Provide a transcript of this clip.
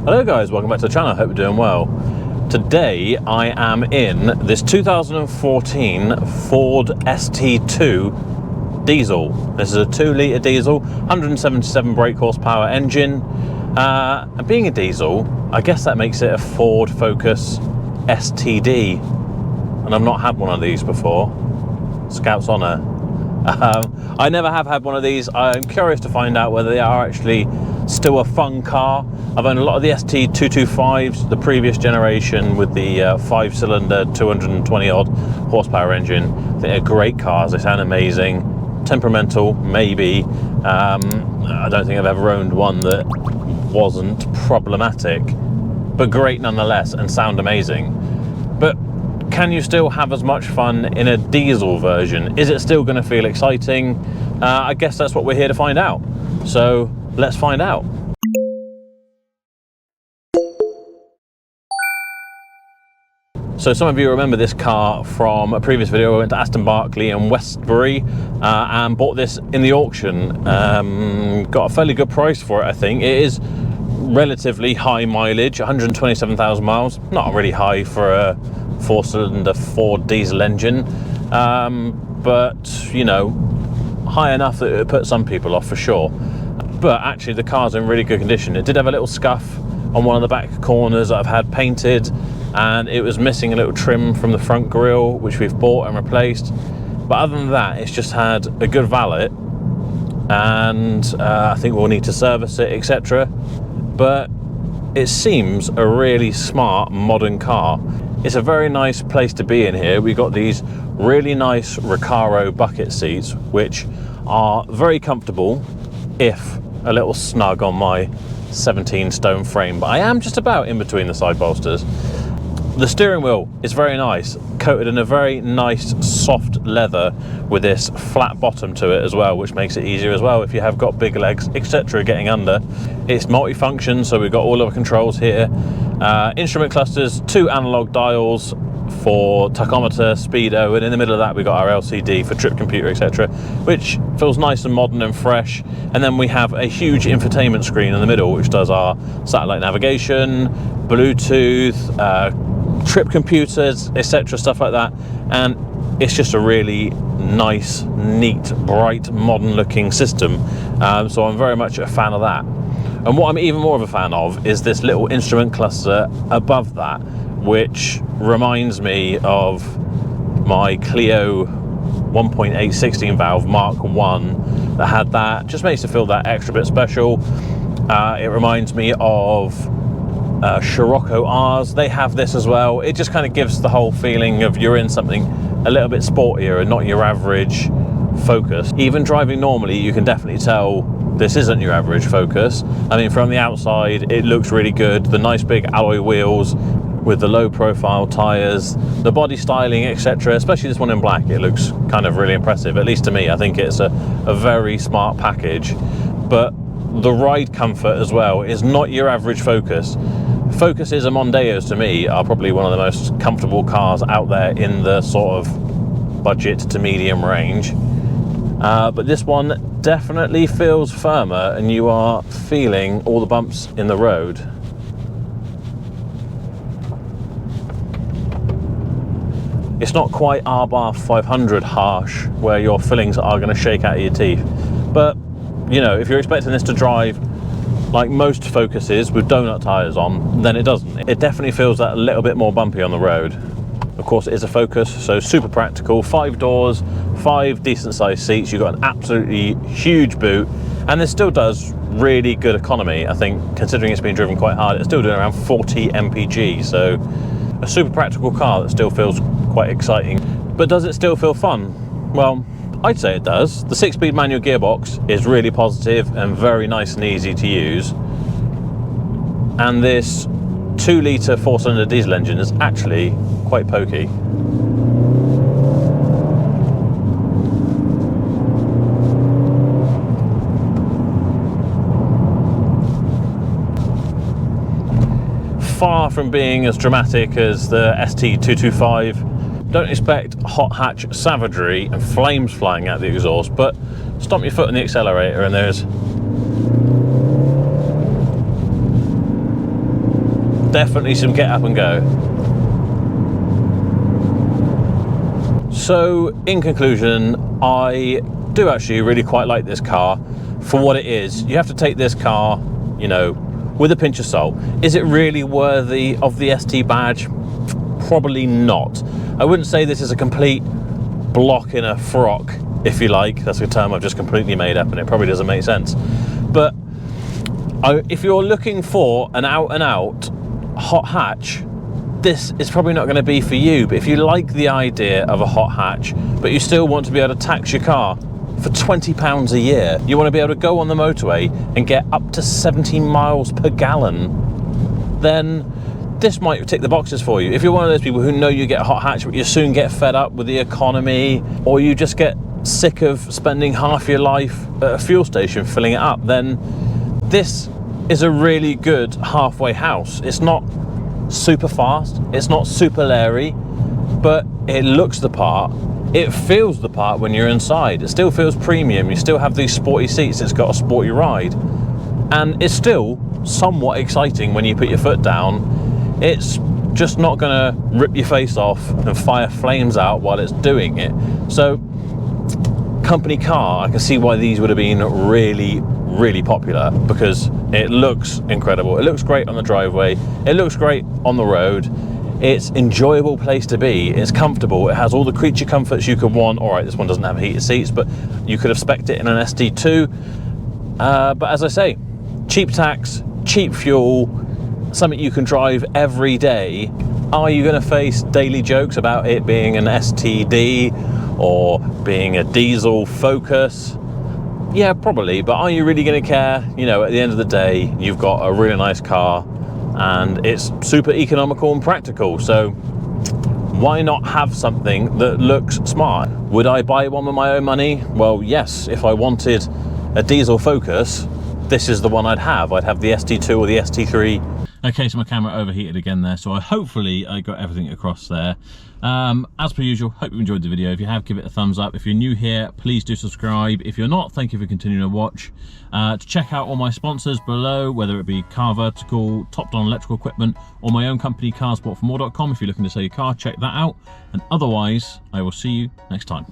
Hello guys, welcome back to the channel, I hope you're doing well. Today I am in this 2014 Ford ST2 diesel. This is a 2-litre diesel, 177 brake horsepower engine. And being a diesel, I guess that makes it a Ford Focus STD. And I've not had one of these before. Scout's honour. I never have had one of these. I'm curious to find out whether they are actually still a fun car. I've owned a lot of the ST225s, the previous generation with the 5-cylinder 220 odd horsepower engine. I think they're great cars, they sound amazing. Temperamental, maybe. I don't think I've ever owned one that wasn't problematic, but great nonetheless and sound amazing. But can you still have as much fun in a diesel version? Is it still going to feel exciting? I guess that's what we're here to find out. So let's find out. So some of you remember this car from a previous video. I went to Aston Barclay in Westbury and bought this in the auction. Got a fairly good price for it, I think. It is relatively high mileage, 127,000 miles. Not really high for a 4-cylinder Ford diesel engine, but you know, high enough that it would put some people off for sure. But actually the car's in really good condition. It did have a little scuff on one of the back corners that I've had painted, and it was missing a little trim from the front grille, which we've bought and replaced. But other than that, it's just had a good valet, and I think we'll need to service it, etc. But it seems a really smart modern car. It's a very nice place to be in here. We've got these really nice Recaro bucket seats, which are very comfortable, if a little snug on my 17 stone frame, but I am just about in between the side bolsters. The steering wheel is very nice, coated in a very nice soft leather with this flat bottom to it as well, which makes it easier as well if you have got big legs, etc. getting under. It's multi-function, so we've got all of our controls here. Instrument clusters, 2 analog dials for tachometer, speedo, and in the middle of that we've got our LCD for trip computer, etc., which feels nice and modern and fresh. And then we have a huge infotainment screen in the middle, which does our satellite navigation, Bluetooth, trip computers, etc., stuff like that. And it's just a really nice, neat, bright, modern looking system. So I'm very much a fan of that. And what I'm even more of a fan of is this little instrument cluster above that, which reminds me of my Clio 1.8 16 valve Mark 1 that had that. Just makes it feel that extra bit special. It reminds me of Scirocco R's. They have this as well. It just kind of gives the whole feeling of you're in something a little bit sportier and not your average Focus. Even driving normally, you can definitely tell this isn't your average Focus. I mean, from the outside it looks really good. The nice big alloy wheels with the low profile tyres, the body styling, etc., especially this one in black, it looks kind of really impressive, at least to me. I think it's a very smart package. But the ride comfort as well is not your average Focus. Focuses and Mondeos to me are probably one of the most comfortable cars out there in the sort of budget to medium range. But this one definitely feels firmer, and you are feeling all the bumps in the road. It's not quite R-Bar 500 harsh, where your fillings are going to shake out of your teeth. But, you know, if you're expecting this to drive like most Focuses with donut tyres on, then it doesn't. It definitely feels that a little bit more bumpy on the road. Of course, it is a Focus, so super practical. 5 doors, 5 decent sized seats. You've got an absolutely huge boot, and this still does really good economy. I think, considering it's been driven quite hard, it's still doing around 40 mpg, so a super practical car that still feels quite exciting. But does it still feel fun? Well, I'd say it does. The 6-speed manual gearbox is really positive and very nice and easy to use. And this 2-litre 4-cylinder diesel engine is actually quite pokey. Far from being as dramatic as the ST225. Don't expect hot hatch savagery and flames flying out the exhaust, but stomp your foot on the accelerator and there's definitely some get up and go. So in conclusion, I do actually really quite like this car for what it is. You have to take this car, you know, with a pinch of salt. Is it really worthy of the ST badge? Probably not. I wouldn't say this is a complete block in a frock, if you like. That's a term I've just completely made up and it probably doesn't make sense. But if you're looking for an out and out hot hatch, this is probably not going to be for you. But if you like the idea of a hot hatch, but you still want to be able to tax your car for £20 a year, you want to be able to go on the motorway and get up to 70 miles per gallon, then this might tick the boxes for you. If you're one of those people who know you get a hot hatch, but you soon get fed up with the economy, or you just get sick of spending half your life at a fuel station filling it up, then this is a really good halfway house. It's not super fast, it's not super leery, but it looks the part. It feels the part when you're inside. It still feels premium. You still have these sporty seats. It's got a sporty ride. And it's still somewhat exciting when you put your foot down. It's just not gonna rip your face off and fire flames out while it's doing it. So, company car, I can see why these would have been really popular, because it looks incredible. It looks great on the driveway. It looks great on the road. It's an enjoyable place to be. It's comfortable. It has all the creature comforts you could want. All right, this one doesn't have heated seats, but you could have spec'd it in an ST2. But as I say, cheap tax, cheap fuel, something you can drive every day. Are you going to face daily jokes about it being an STD or being a diesel Focus? Yeah, probably, but are you really going to care? You know, at the end of the day, you've got a really nice car and it's super economical and practical, so why not have something that looks smart? Would I buy one with my own money? Well, yes. If I wanted a diesel Focus, this is the one I'd have. I'd have the ST2 or the ST3. Okay, so my camera overheated again there, so hopefully I got everything across there. As per usual, hope you enjoyed the video. If you have, give it a thumbs up. If you're new here, please do subscribe. If you're not, thank you for continuing to watch. To check out all my sponsors below, whether it be Car Vertical, Top Don Electrical Equipment, or my own company, carsportformore.com. If you're looking to sell your car, check that out. And otherwise, I will see you next time.